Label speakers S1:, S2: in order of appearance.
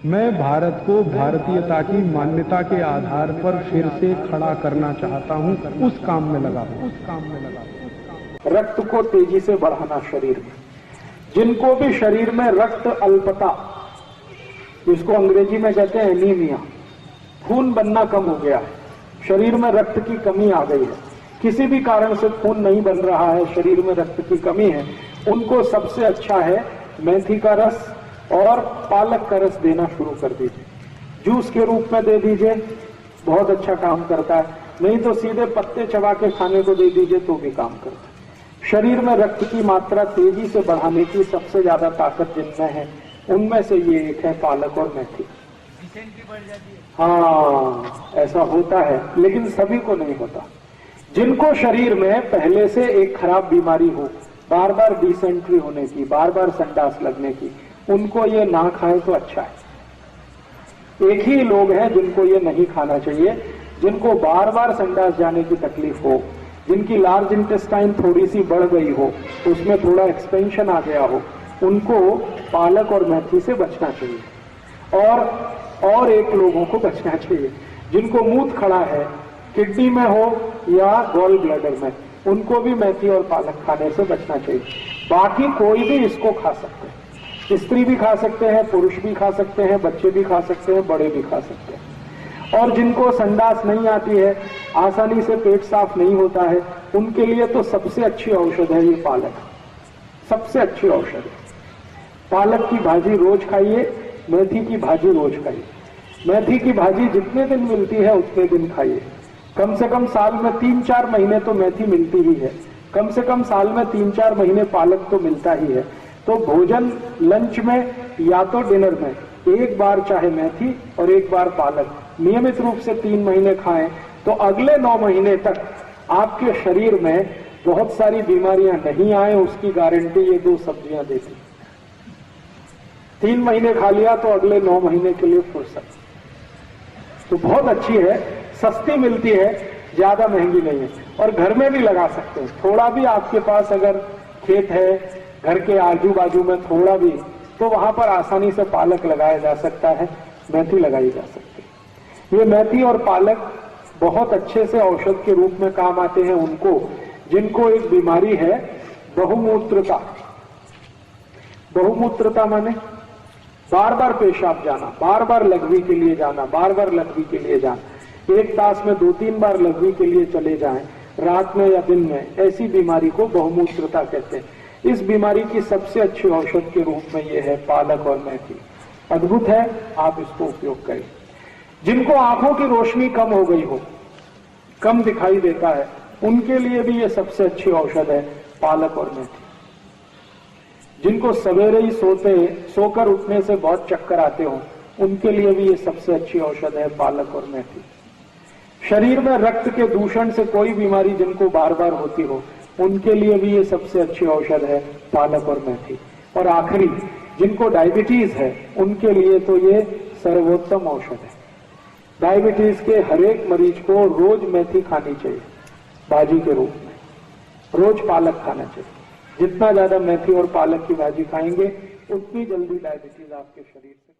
S1: मैं भारत को भारतीयता की मान्यता के आधार पर फिर से खड़ा करना चाहता हूं, उस काम में लगा हूं।
S2: रक्त को तेजी से बढ़ाना शरीर में, जिनको भी शरीर में रक्त अल्पता, जिसको अंग्रेजी में कहते हैं एनीमिया, खून बनना कम हो गया है, शरीर में रक्त की कमी आ गई है, किसी भी कारण से खून नहीं बन रहा है, शरीर में रक्त की कमी है, उनको सबसे अच्छा है मेथी का रस और पालक का रस देना शुरू कर दीजिए। जूस के रूप में दे दीजिए, बहुत अच्छा काम करता है। नहीं तो सीधे पत्ते चबा के खाने को दे दीजिए तो भी काम करता है। शरीर में रक्त की मात्रा तेजी से बढ़ाने की सबसे ज्यादा ताकत जिनमें है, उनमें से ये एक है पालक और मेथी। हाँ, ऐसा होता है, लेकिन सभी को नहीं होता। जिनको शरीर में पहले से एक खराब बीमारी हो, बार बार डिसेंट्री होने की, बार बार संडास लगने की, उनको ये ना खाए तो अच्छा है। एक ही लोग हैं जिनको ये नहीं खाना चाहिए, जिनको बार बार संडास जाने की तकलीफ हो, जिनकी लार्ज इंटेस्टाइन थोड़ी सी बढ़ गई हो, उसमें थोड़ा एक्सपेंशन आ गया हो, उनको पालक और मेथी से बचना चाहिए। और एक लोगों को बचना चाहिए जिनको मूत्र खड़ा है, किडनी में हो या गॉल ब्लैडर में, उनको भी मेथी और पालक खाने से बचना चाहिए। बाकी कोई भी इसको खा सकते हैं, स्त्री भी खा सकते हैं, पुरुष भी खा सकते हैं, बच्चे भी खा सकते हैं, बड़े भी खा सकते हैं। और जिनको संडास नहीं आती है, आसानी से पेट साफ नहीं होता है, उनके लिए तो सबसे अच्छी औषध है ये पालक, सबसे अच्छी औषध है। पालक की भाजी रोज खाइए, मेथी की भाजी रोज खाइए। मेथी की भाजी जितने दिन मिलती है उतने दिन खाइए। कम से कम साल में 3-4 महीने तो मेथी मिलती ही है, कम से कम साल में 3-4 महीने पालक तो मिलता ही है। तो भोजन लंच में या तो डिनर में एक बार चाहे मेथी और एक बार पालक नियमित रूप से 3 महीने खाएं, तो अगले 9 महीने तक आपके शरीर में बहुत सारी बीमारियां नहीं आए, उसकी गारंटी ये 2 सब्जियां देती। 3 महीने खा लिया तो अगले 9 महीने के लिए फुर्सत। तो बहुत अच्छी है, सस्ती मिलती है, ज्यादा महंगी नहीं है, और घर में भी लगा सकते हैं। थोड़ा भी आपके पास अगर खेत है, घर के आजू बाजू में थोड़ा भी, तो वहां पर आसानी से पालक लगाया जा सकता है, मेथी लगाई जा सकती है। ये मेथी और पालक बहुत अच्छे से औषध के रूप में काम आते हैं उनको जिनको एक बीमारी है बहुमूत्रता। बहुमूत्रता माने बार बार पेशाब जाना, बार बार लघवी के लिए जाना, बार बार लघवी के लिए जाना, एक तास में 2-3 बार लघवी के लिए चले जाएं, रात में या दिन में, ऐसी बीमारी को बहुमूत्रता कहते हैं। इस बीमारी की सबसे अच्छी औषध के रूप में यह है पालक और मेथी। अद्भुत है, आप इसको उपयोग करें। जिनको आंखों की रोशनी कम हो गई हो, कम दिखाई देता है, उनके लिए भी यह सबसे अच्छी औषध है पालक और मेथी। जिनको सवेरे ही सोकर उठने से बहुत चक्कर आते हो, उनके लिए भी ये सबसे अच्छी औषध है पालक और मेथी। शरीर में रक्त के दूषण से कोई बीमारी जिनको बार बार होती हो, उनके लिए भी ये सबसे अच्छी औषध है पालक और मेथी। और आखिरी, जिनको डायबिटीज है, उनके लिए तो ये सर्वोत्तम औषध है। डायबिटीज के हर एक मरीज को रोज मेथी खानी चाहिए भाजी के रूप में, रोज पालक खाना चाहिए। जितना ज्यादा मेथी और पालक की भाजी खाएंगे, उतनी जल्दी डायबिटीज आपके शरीर से